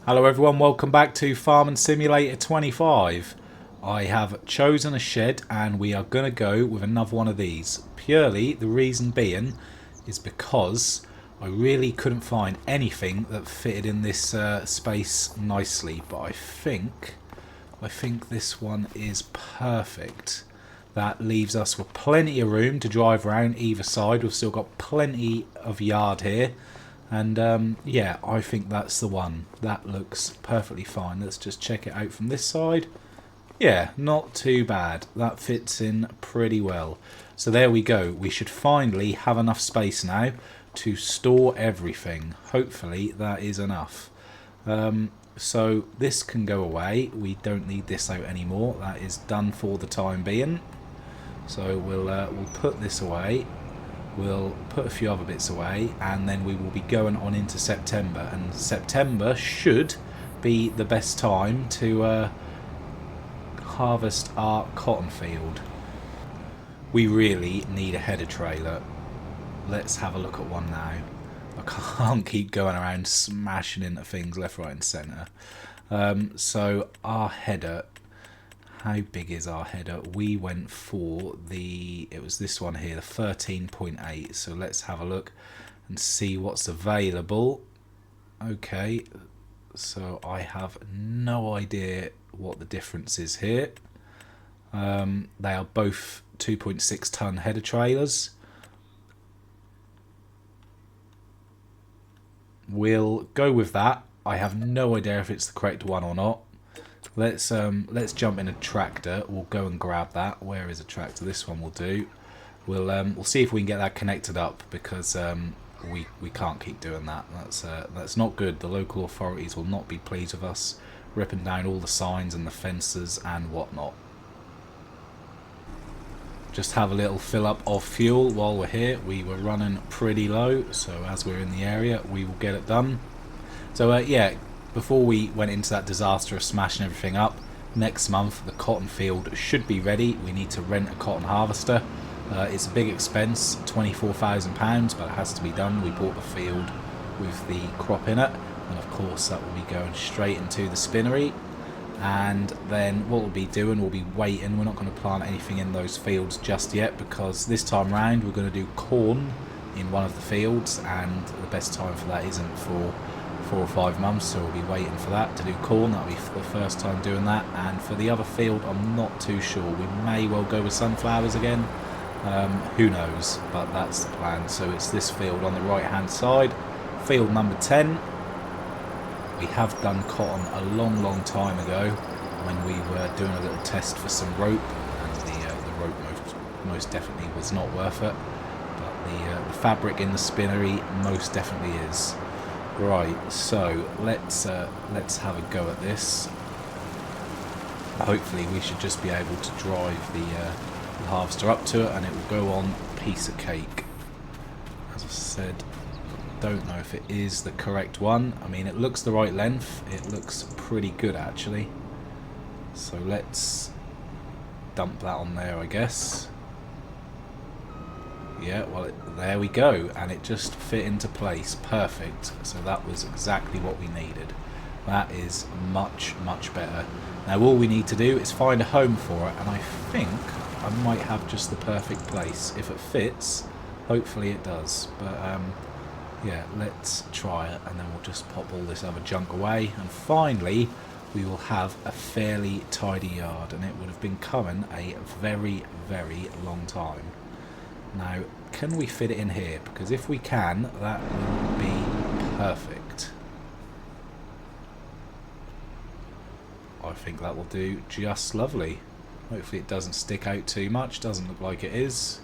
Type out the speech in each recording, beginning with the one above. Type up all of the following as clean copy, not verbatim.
Hello everyone, welcome back to Farming Simulator 25. I have chosen a shed and we are going to go with another one of these. Purely the reason being is because I really couldn't find anything that fitted in this space nicely, but I think this one is perfect. That leaves us with plenty of room to drive around either side. We've still got plenty of yard here. And yeah, I think that's the one. That looks perfectly fine. Let's just check it out from this side. Yeah, not too bad. That fits in pretty well. So there we go. We should finally have enough space now to store everything. Hopefully that is enough. So this can go away. We don't need this out anymore. That is done for the time being. So we'll put this away. We'll put a few other bits away, and then we will be going on into September. And September should be the best time to harvest our cotton field. We really need a header trailer. Let's have a look at one now. I can't keep going around smashing into things left, right and centre. So our header, how big is our header? We went for it was this one here, the 13.8. So let's have a look and see what's available. Okay, so I have no idea what the difference is here. They are both 2.6 ton header trailers. We'll go with that. I have no idea if it's the correct one or not. Let's jump in a tractor. We'll go and grab that. Where is a tractor? This one will do. We'll see if we can get that connected up, because we can't keep doing that. That's not good. The local authorities will not be pleased with us ripping down all the signs and the fences and whatnot. Just have a little fill up of fuel while we're here. We were running pretty low, so as we're in the area we will get it done. So yeah, before we went into that disaster of smashing everything up, next month the cotton field should be ready. We need to rent a cotton harvester. It's a big expense, £24,000, but it has to be done. We bought the field with the crop in it, and of course that will be going straight into the spinnery. And then what we'll be doing, we'll be waiting. We're not going to plant anything in those fields just yet, because this time round we're going to do corn in one of the fields, and the best time for that isn't for 4 or 5 months, so we'll be waiting for that to do corn. That'll be the first time doing that. And for the other field, I'm not too sure. We may well go with sunflowers again. Who knows, but that's the plan. So it's this field on the right hand side, field number 10. We have done cotton a long time ago when we were doing a little test for some rope, and the rope most definitely was not worth it, but the fabric in the spinnery most definitely is. Right, so let's have a go at this. Hopefully we should just be able to drive the harvester up to it, and it will go on a piece of cake. As I said, don't know if it is the correct one. I mean, it looks the right length. It looks pretty good actually. So let's dump that on there, I guess. Yeah, well, there we go, and it just fit into place. Perfect. So that was exactly what we needed. That is much better. Now all we need to do is find a home for it, and I think I might have just the perfect place. If it fits, hopefully it does. But yeah, let's try it, and then we'll just pop all this other junk away, and finally we will have a fairly tidy yard, and it would have been coming a very long time. Now, can we fit it in here? Because if we can, that will be perfect. I think that will do just lovely. Hopefully it doesn't stick out too much. Doesn't look like it is.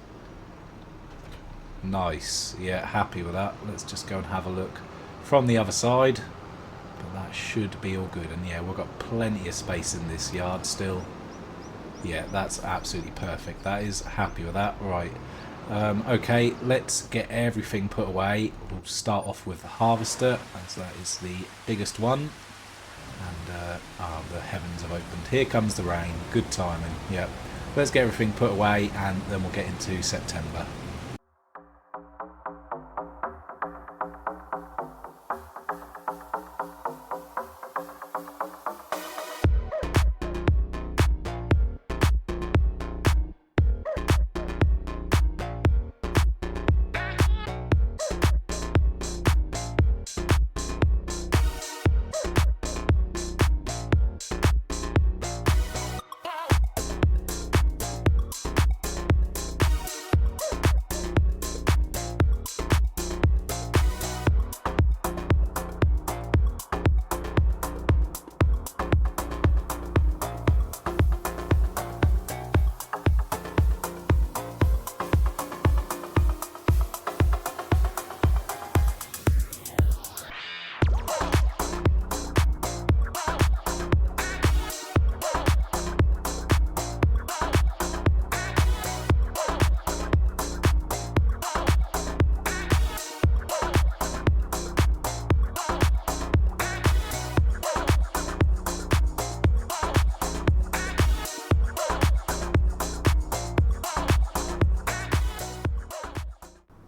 Nice. Yeah, happy with that. Let's just go and have a look from the other side. But that should be all good. And yeah, we've got plenty of space in this yard still. Yeah, that's absolutely perfect. That is happy with that. Right. Okay, let's get everything put away. We'll start off with the harvester, as that is the biggest one. And the heavens have opened. Here comes the rain. Good timing. Yep. Let's get everything put away, and then we'll get into September.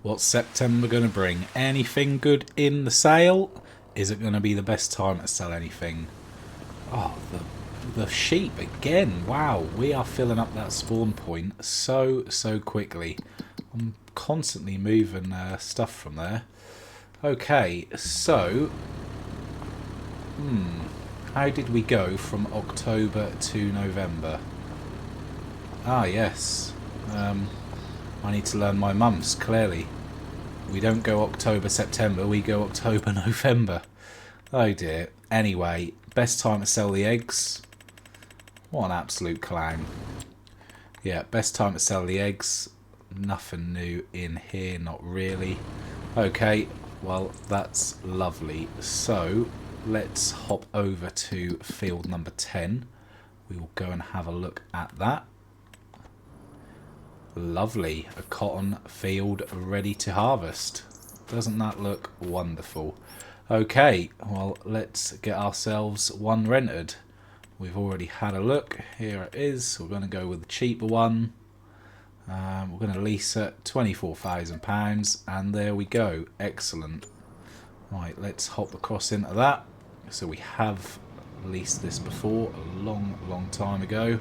What's September going to bring? Anything good in the sale? Is it going to be the best time to sell anything? Oh, the sheep again. Wow, we are filling up that spawn point so quickly. I'm constantly moving stuff from there. Okay, so how did we go from October to November? Ah, yes. I need to learn my months, clearly. We don't go October, September, we go October, November. Oh dear. Anyway, best time to sell the eggs. What an absolute clown. Yeah, best time to sell the eggs. Nothing new in here, not really. Okay, well, that's lovely. So, let's hop over to field number 10. We will go and have a look at that. Lovely, a cotton field ready to harvest. Doesn't that look wonderful? Okay, well, let's get ourselves one rented. We've already had a look. Here it is. We're going to go with the cheaper one. We're going to lease it, £24,000, and there we go. Excellent. Right, let's hop across into that. So we have leased this before, a long time ago.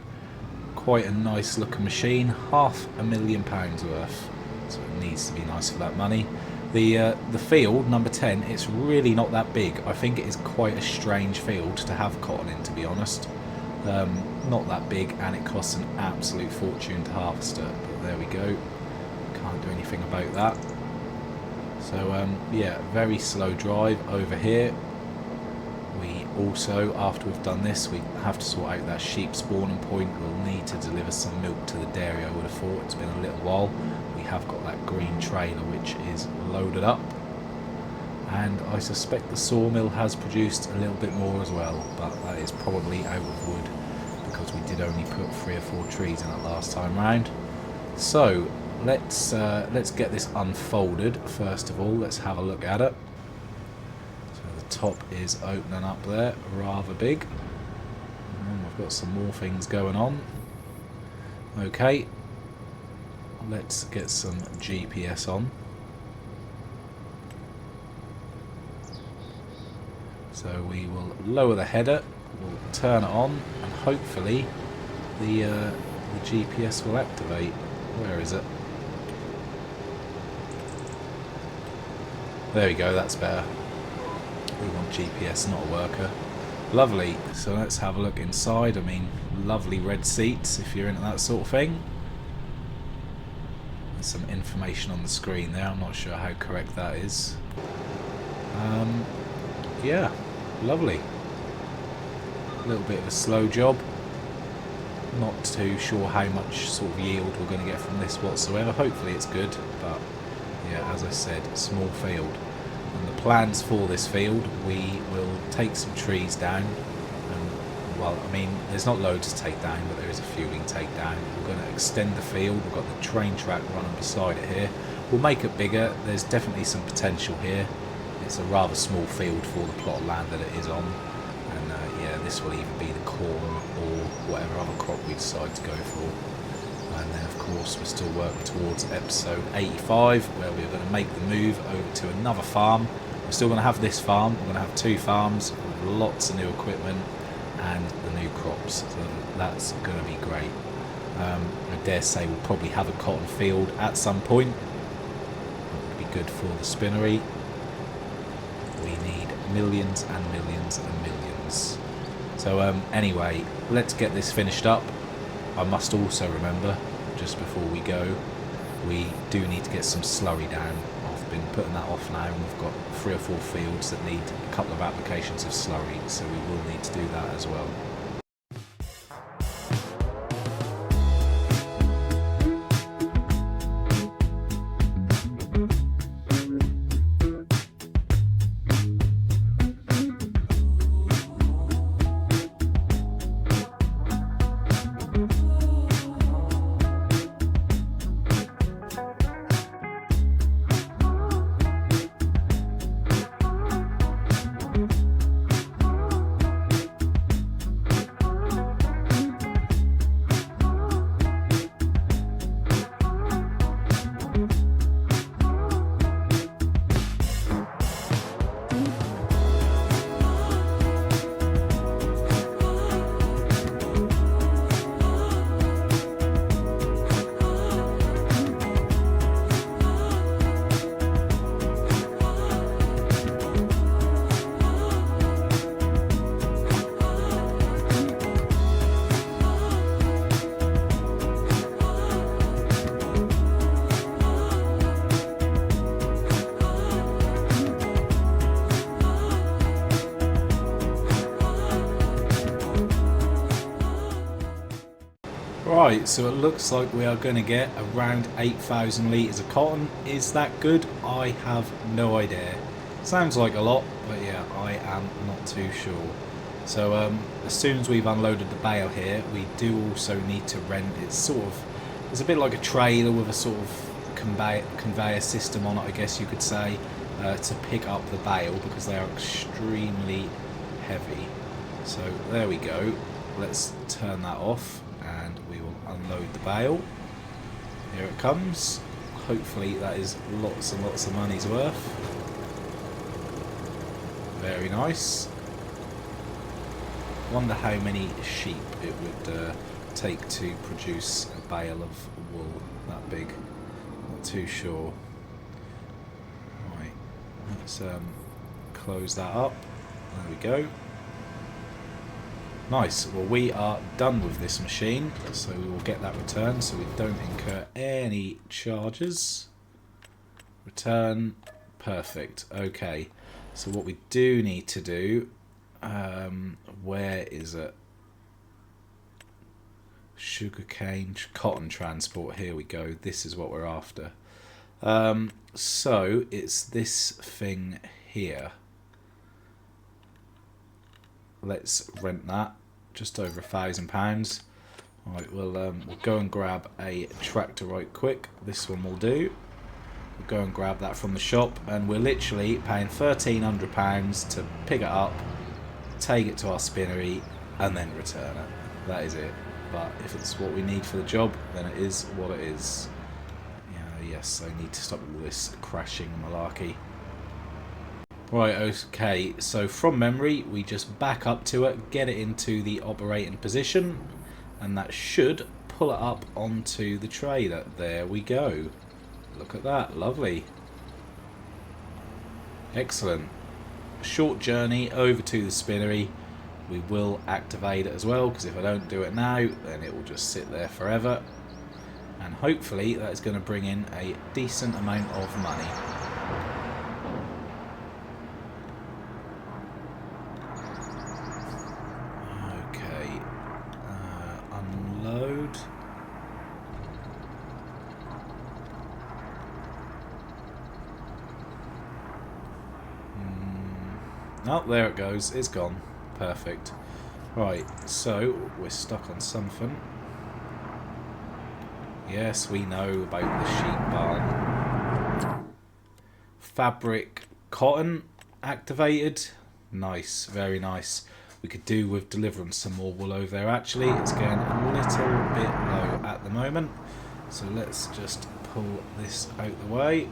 Quite a nice looking machine, £500,000 worth, so it needs to be nice for that money. The field number 10, it's really not that big. I think it is quite a strange field to have cotton in, to be honest. Not that big, and it costs an absolute fortune to harvest it, but there we go. Can't do anything about that. So yeah, very slow drive over here. We also, after we've done this, we have to sort out that sheep spawning point. We'll need to deliver some milk to the dairy, I would have thought. It's been a little while. We have got that green trailer which is loaded up. And I suspect the sawmill has produced a little bit more as well, but that is probably out of wood because we did only put 3 or 4 trees in it last time round. So let's get this unfolded first of all. Let's have a look at it. Top is opening up there, rather big. And we've got some more things going on. Okay, let's get some GPS on. So we will lower the header, we'll turn it on, and hopefully the GPS will activate. Where is it? There we go, that's better. We want GPS, not a worker. Lovely. So let's have a look inside. I mean, lovely red seats if you're into that sort of thing. There's some information on the screen there. I'm not sure how correct that is. Yeah, lovely. A little bit of a slow job. Not too sure how much sort of yield we're going to get from this whatsoever. Hopefully it's good, but yeah, as I said, small field. And the plans for this field, we will take some trees down, and well, I mean, there's not loads to take down, but there is a few we can take down. We're going to extend the field. We've got the train track running beside it here. We'll make it bigger. There's definitely some potential here. It's a rather small field for the plot of land that it is on, and yeah, this will either be the corn or whatever other crop we decide to go for. And then of course we're still working towards episode 85, where we're going to make the move over to another farm. We're still going to have this farm. We're going to have 2 farms with lots of new equipment and the new crops, so that's going to be great. I dare say we'll probably have a cotton field at some point. That would be good for the spinnery. We need millions and millions and millions. So anyway, let's get this finished up. I must also remember, just before we go, we do need to get some slurry down. I've been putting that off now, and we've got 3 or 4 fields that need a couple of applications of slurry, so we will need to do that as well. Right, so it looks like we are going to get around 8,000 litres of cotton. Is that good? I have no idea. Sounds like a lot, but yeah, I am not too sure. So as soon as we've unloaded the bale here, we do also need to rent. It's a bit like a trailer with a sort of conveyor system on it, I guess you could say, to pick up the bale because they are extremely heavy. So there we go. Let's turn that off and we will unload the bale. Here it comes. Hopefully that is lots and lots of money's worth. Very nice. Wonder how many sheep it would take to produce a bale of wool that big. Not too sure. Right, let's close that up. There we go. Nice. Well, we are done with this machine, so we will get that returned so we don't incur any charges. Return. Perfect. Okay. So what we do need to do, where is it? Sugarcane, cotton transport. Here we go. This is what we're after. So it's this thing here. Let's rent that. Just over £1,000. Right, we'll go and grab a tractor right quick. This one will do. We'll go and grab that from the shop, and we're literally paying £1,300 to pick it up, take it to our spinnery, and then return it. That is it. But if it's what we need for the job, then it is what it is. Yeah, yes, I need to stop all this crashing malarkey. Right, okay, so from memory, we just back up to it, get it into the operating position, and that should pull it up onto the trailer. There we go. Look at that, lovely. Excellent. Short journey over to the spinnery. We will activate it as well, because if I don't do it now, then it will just sit there forever. And hopefully that is going to bring in a decent amount of money. Okay. Unload. Oh, there it goes. It's gone. Perfect. Right, so we're stuck on something. Yes, we know about the sheep barn. Fabric cotton activated. Nice, very nice. We could do with delivering some more wool over there actually. It's getting a little bit low at the moment. So let's just pull this out the way.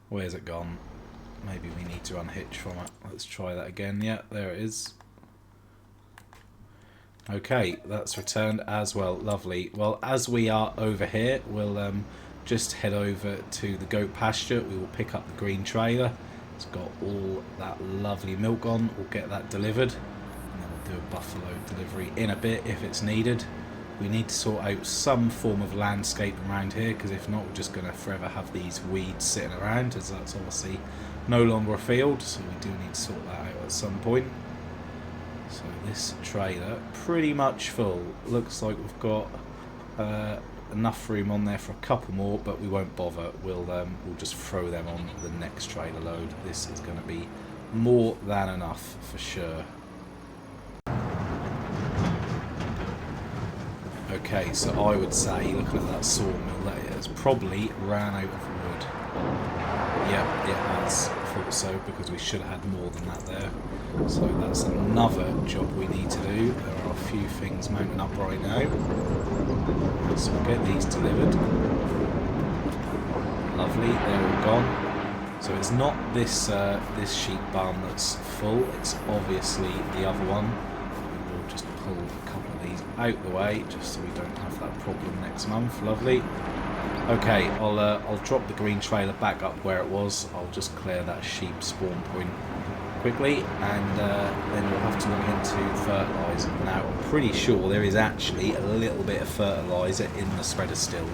Where's it gone? Maybe we need to unhitch from it. Let's try that again. Yeah, there it is. Okay, that's returned as well. Lovely. Well, as we are over here, we'll just head over to the goat pasture. We will pick up the green trailer. It's got all that lovely milk on. We'll get that delivered. And then we'll do a buffalo delivery in a bit if it's needed. We need to sort out some form of landscape around here, because if not, we're just going to forever have these weeds sitting around, as that's obviously no longer a field, so we do need to sort that out at some point. So this trailer, pretty much full. Looks like we've got enough room on there for a couple more, but we won't bother. We'll just throw them on the next trailer load. This is going to be more than enough for sure. Okay, so I would say, looking at that sawmill, that it has probably ran out of wood. Yep, it has. I thought so, because we should have had more than that there. So that's another job we need to do. There are a few things mounting up right now. So we'll get these delivered. Lovely, they're all gone. So it's not this this sheep barn that's full, it's obviously the other one. We will just pull a couple of these out the way, just so we don't have that problem next month. Lovely. Okay, I'll drop the green trailer back up where it was. I'll just clear that sheep spawn point quickly, and then we'll have to look into fertiliser. Now, I'm pretty sure there is actually a little bit of fertiliser in the spreader still.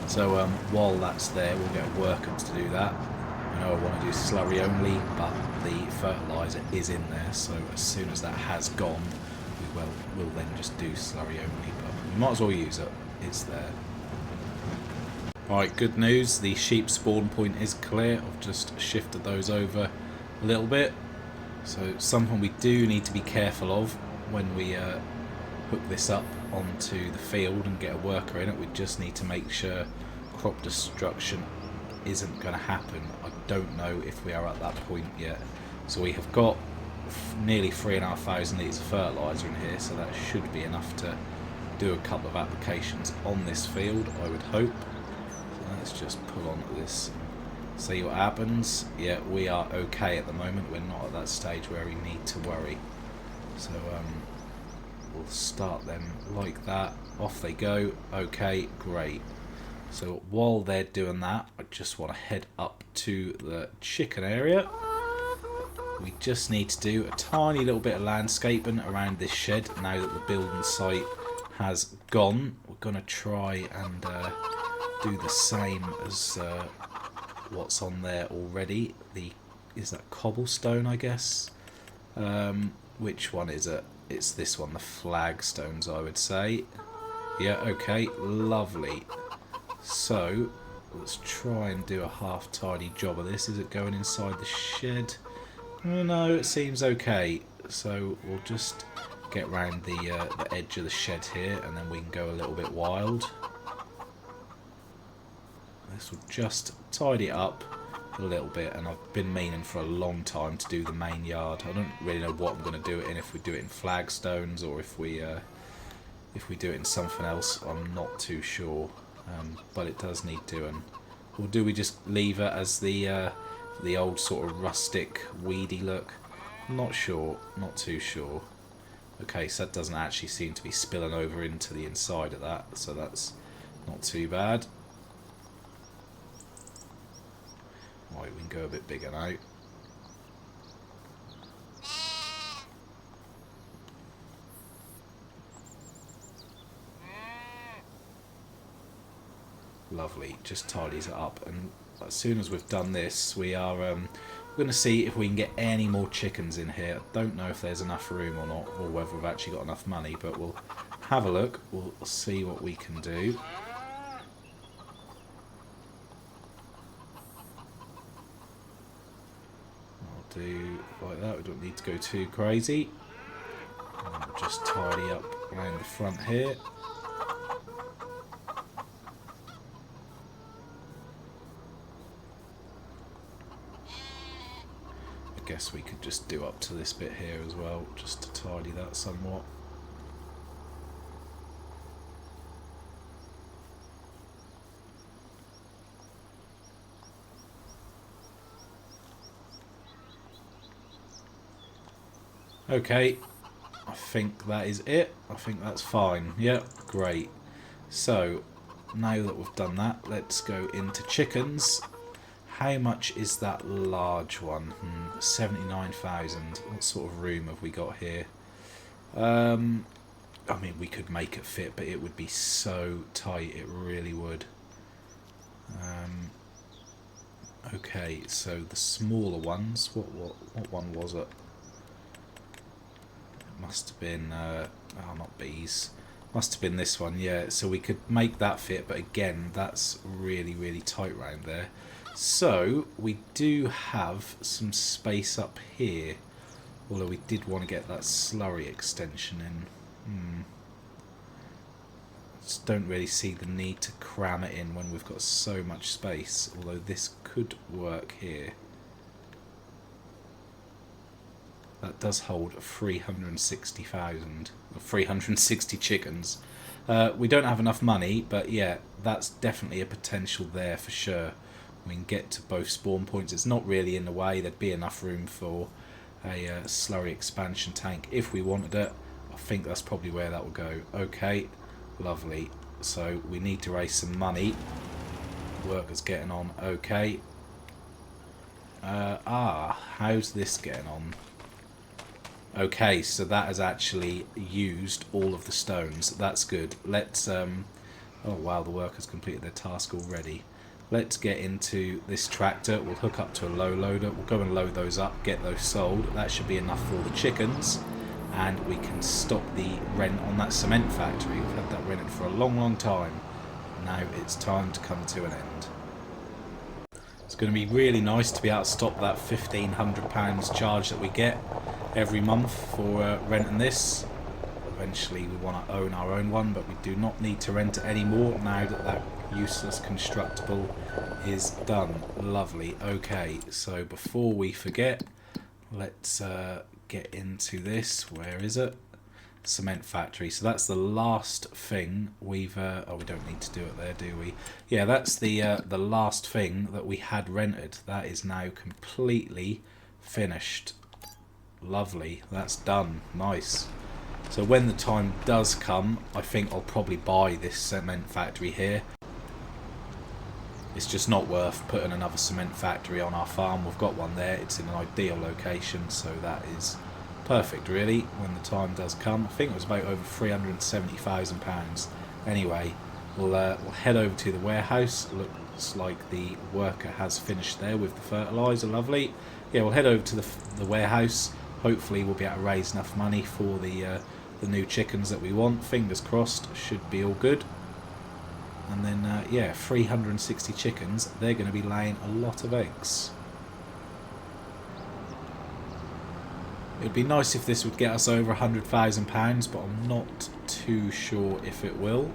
So while that's there, we'll get workers to do that. I know I want to do slurry only, but the fertiliser is in there, so as soon as that has gone, we'll then just do slurry only, but we might as well use it. It's there. Alright, good news, the sheep spawn point is clear. I've just shifted those over a little bit. So something we do need to be careful of when we hook this up onto the field and get a worker in it. We just need to make sure crop destruction isn't going to happen. I don't know if we are at that point yet. So we have got nearly 3,500 litres of fertiliser in here, so that should be enough to do a couple of applications on this field, I would hope. So let's just pull on this, see what happens. Yeah, we are okay at the moment. We're not at that stage where we need to worry. So we'll start them like that. Off they go. Okay, great. So while they're doing that, I just want to head up to the chicken area. We just need to do a tiny little bit of landscaping around this shed now that the building site has gone. We're going to try and do the same as what's on there already. Is that cobblestone, I guess? Which one is it? It's this one, the flagstones, I would say. Yeah, okay, lovely. So let's try and do a half-tidy job of this. Is it going inside the shed? Oh, no, it seems okay. So we'll just get round the edge of the shed here, and then we can go a little bit wild. This will just tidy it up a little bit, and I've been meaning for a long time to do the main yard. I don't really know what I'm going to do it in, if we do it in flagstones or if we do it in something else. I'm not too sure, but it does need doing. Or do we just leave it as the old sort of rustic weedy look? I'm not sure, not too sure. Okay, so that doesn't actually seem to be spilling over into the inside of that, so that's not too bad. Right, we can go a bit bigger now. Lovely, just tidies it up, and as soon as we've done this, we are going to see if we can get any more chickens in here. I don't know if there's enough room or not, or whether we've actually got enough money, but we'll have a look. We'll see what we can do. I'll do like that. We don't need to go too crazy. And we'll just tidy up around the front here. I guess we could just do up to this bit here as well, just to tidy that somewhat. Okay, I think that is it. I think that's fine. Yep, great. So, now that we've done that, let's go into chickens. How much is that large one? 79,000. What sort of room have we got here? I mean, we could make it fit, but it would be so tight. It really would. Okay, so the smaller ones. What one was it? It must have been. Oh, not bees. Must have been this one. Yeah. So we could make that fit, but again, that's really, really tight round there. So, we do have some space up here, although we did want to get that slurry extension in. Just don't really see the need to cram it in when we've got so much space, although this could work here. That does hold 360,000, or 360 chickens. We don't have enough money, but yeah, that's definitely a potential there for sure. We can get to both spawn points. It's not really in the way. There'd be enough room for a slurry expansion tank if we wanted it. I think that's probably where that will go. Okay, lovely. So we need to raise some money. Workers getting on okay. How's this getting on? Okay, so that has actually used all of the stones. That's good. Let's oh wow, the workers completed their task already. let's get into this tractor. We'll hook up to a low loader. We'll go and load those up, get those sold. That should be enough for all the chickens. And we can stop the rent on that cement factory. We've had that rented for a long, long time. Now it's time to come to an end. It's going to be really nice to be able to stop that £1,500 charge that we get every month for renting this. Eventually we want to own our own one, but we do not need to rent it anymore now that that useless constructible is done. Lovely. Okay, so before we forget, let's get into this. Where is it? Cement factory. So that's the last thing we've oh, we don't need to do it there, do we? Yeah, that's the last thing that we had rented. That is now completely finished. Lovely. That's done. Nice. So when the time does come, I think I'll probably buy this cement factory here. It's just not worth putting another cement factory on our farm. We've got one there. It's in an ideal location, so that is perfect really when the time does come. I think it was about over £370,000. Anyway, we'll head over to the warehouse. Looks like the worker has finished there with the fertiliser. Lovely. Yeah, we'll head over to the warehouse. Hopefully we'll be able to raise enough money for the new chickens that we want. Fingers crossed, should be all good. And then yeah, 360 chickens. They're going to be laying a lot of eggs. It would be nice if this would get us over £100,000, but I'm not too sure if it will.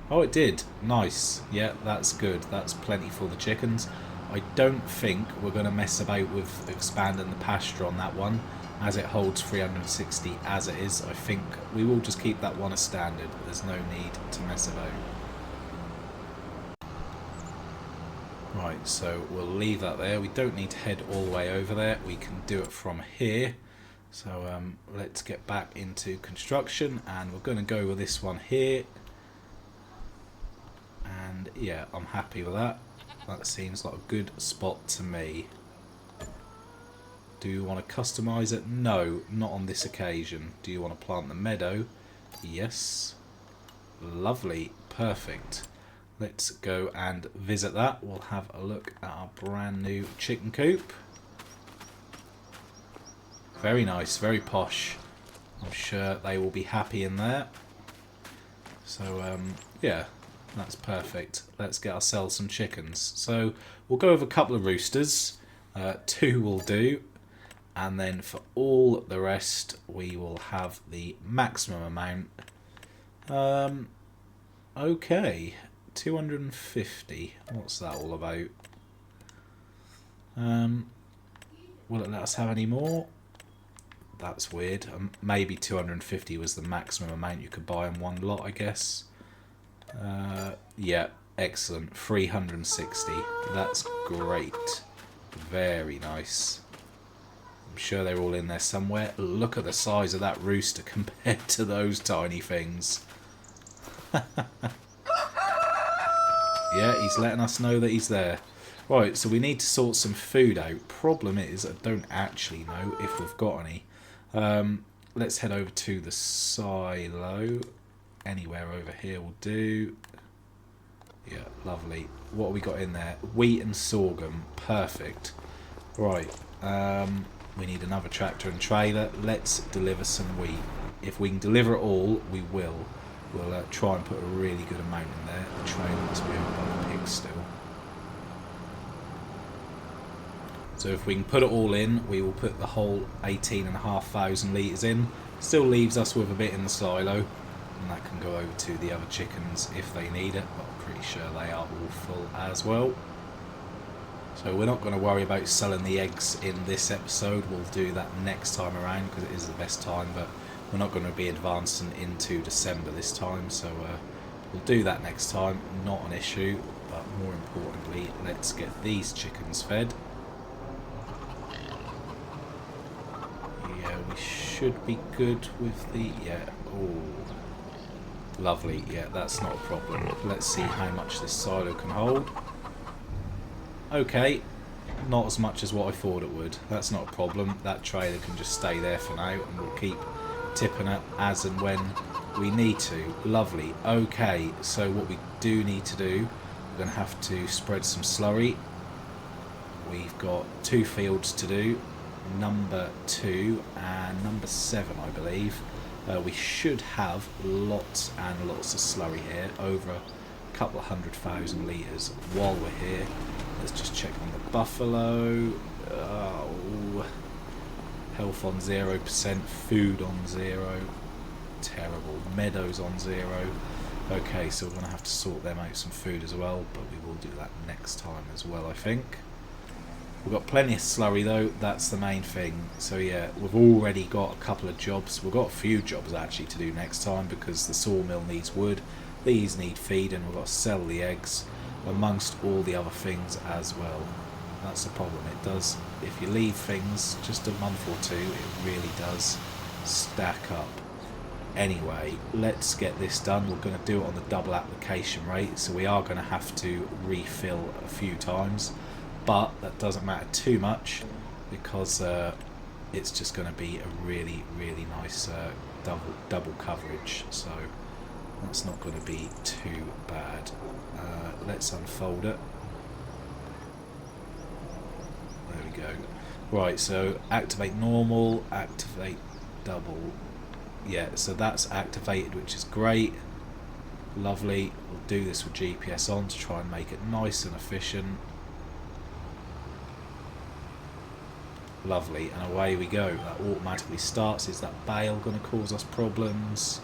Oh, it did. Nice. Yeah, that's good. That's plenty for the chickens. I don't think we're going to mess about with expanding the pasture on that one, as it holds 360 as it is. I think we will just keep that one as standard. There's no need to mess about. Right, so we'll leave that there. We don't need to head all the way over there. We can do it from here. So let's get back into construction, and we're going to go with this one here. And yeah, I'm happy with that. That seems like a good spot to me. Do you want to customize it? No, not on this occasion. Do you want to plant the meadow? Yes. Lovely. Perfect. Let's go and visit that. We'll have a look at our brand new chicken coop. Very nice, very posh. I'm sure they will be happy in there. So yeah, that's perfect. Let's get ourselves some chickens. So we'll go with a couple of roosters. 2 will do. And then for all the rest, we will have the maximum amount. Okay, 250. What's that all about? Will it let us have any more? That's weird. Maybe 250 was the maximum amount you could buy in one lot, I guess. Yeah, excellent. 360. That's great. Very nice. I'm sure they're all in there somewhere. Look at the size of that rooster compared to those tiny things. Yeah, he's letting us know that he's there. Right, so we need to sort some food out. Problem is, I don't actually know if we've got any. Let's head over to the silo. Anywhere over here will do. Yeah, lovely. What have we got in there? Wheat and sorghum. Perfect. Right. We need another tractor and trailer. Let's deliver some wheat. If we can deliver it all, we will. We'll try and put a really good amount in there. The trailer must be owned by the pig still. So if we can put it all in, we will put the whole 18,500 litres in. Still leaves us with a bit in the silo, and that can go over to the other chickens if they need it, but I'm pretty sure they are all full as well. So we're not going to worry about selling the eggs in this episode. We'll do that next time around because it is the best time, but we're not going to be advancing into December this time, so we'll do that next time. Not an issue, but more importantly, let's get these chickens fed. Yeah, we should be good with the... yeah, oh, lovely. Yeah, that's not a problem. Let's see how much this silo can hold. Okay, not as much as what I thought it would. That's not a problem. That trailer can just stay there for now, and we'll keep tipping it as and when We need to. Lovely. Okay, so what we do need to do, we're going to have to spread some slurry. We've got 2 fields to do, number 2 and number 7, I believe. We should have lots and lots of slurry here, over a couple of 100,000 litres. While we're here, let's just check on the buffalo. Oh, health on 0%, food on 0. Terrible. Meadows on 0. Okay, so we're going to have to sort them out some food as well, but we will do that next time as well, I think. We've got plenty of slurry though, that's the main thing. So yeah, we've already got a couple of jobs. We've got a few jobs actually to do next time, because the sawmill needs wood, these need feed, and we've got to sell the eggs, amongst all the other things as well. That's the problem. It does, if you leave things just a month or two, it really does stack up. Anyway, let's get this done. We're going to do it on the double application rate, so we are going to have to refill a few times, but that doesn't matter too much, because it's just going to be a really nice double coverage, so that's not going to be too bad. Let's unfold it. There we go. Right, so activate normal, activate double. Yeah, so that's activated, which is great. Lovely. We'll do this with GPS on to try and make it nice and efficient. Lovely, and away we go. That automatically starts. Is that bale going to cause us problems?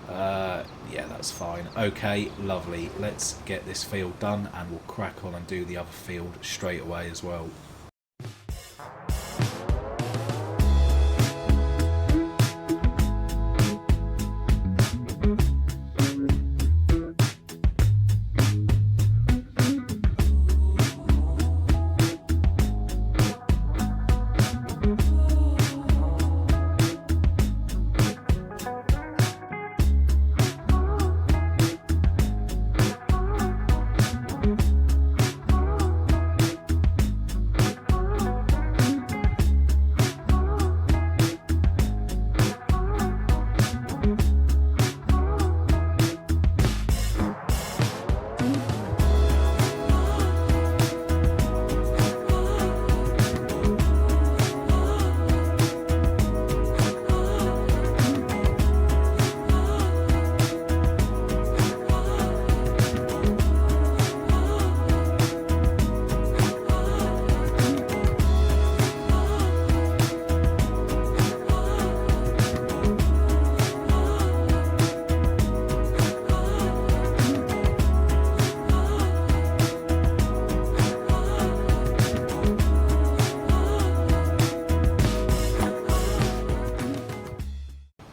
Yeah, that's fine. Okay, lovely. Let's get this field done, and we'll crack on and do the other field straight away as well.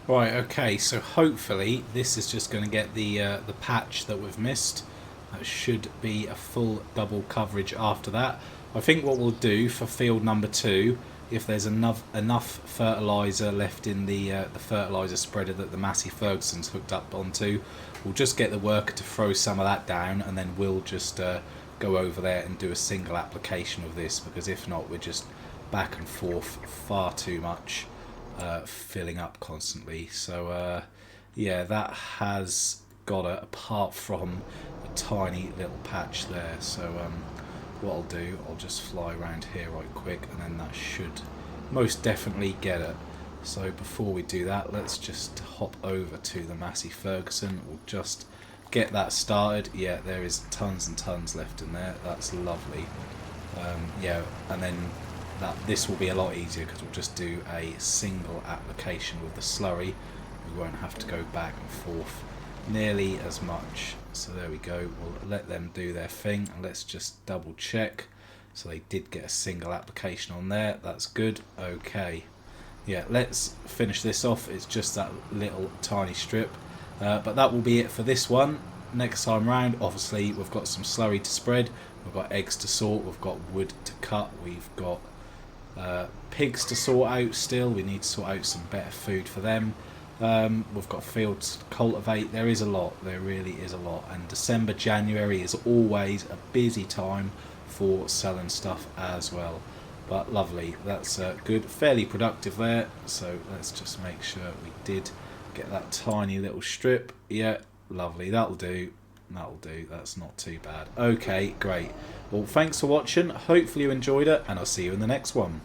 Right, okay, so hopefully this is just going to get the patch that we've missed. That should be a full double coverage after that. I think what we'll do for field number 2, if there's enough fertiliser left in the fertiliser spreader that the Massey Ferguson's hooked up onto, we'll just get the worker to throw some of that down, and then we'll just go over there and do a single application of this, because if not, we're just back and forth far too much. Filling up constantly. So yeah, that has got it, apart from a tiny little patch there. So what I'll do, I'll just fly around here right quick, and then that should most definitely get it. So before we do that, let's just hop over to the Massey Ferguson. We'll just get that started. Yeah, there is tons and tons left in there. That's lovely. Yeah, and then this will be a lot easier, because we'll just do a single application with the slurry. We won't have to go back and forth nearly as much. So there we go. We'll let them do their thing, and let's just double check. So they did get a single application on there. That's good. Okay. Yeah, let's finish this off. It's just that little tiny strip. But that will be it for this one. Next time round, obviously, we've got some slurry to spread. We've got eggs to sort. We've got wood to cut. We've got pigs to sort out still. We need to sort out some better food for them. We've got fields to cultivate. There is a lot. There really is a lot. And December, January is always a busy time for selling stuff as well. But lovely. That's good. Fairly productive there. So let's just make sure we did Get that tiny little strip. Yeah, lovely. That'll do. That'll do. That's not too bad. Okay, great. Well, thanks for watching. Hopefully you enjoyed it, and I'll see you in the next one.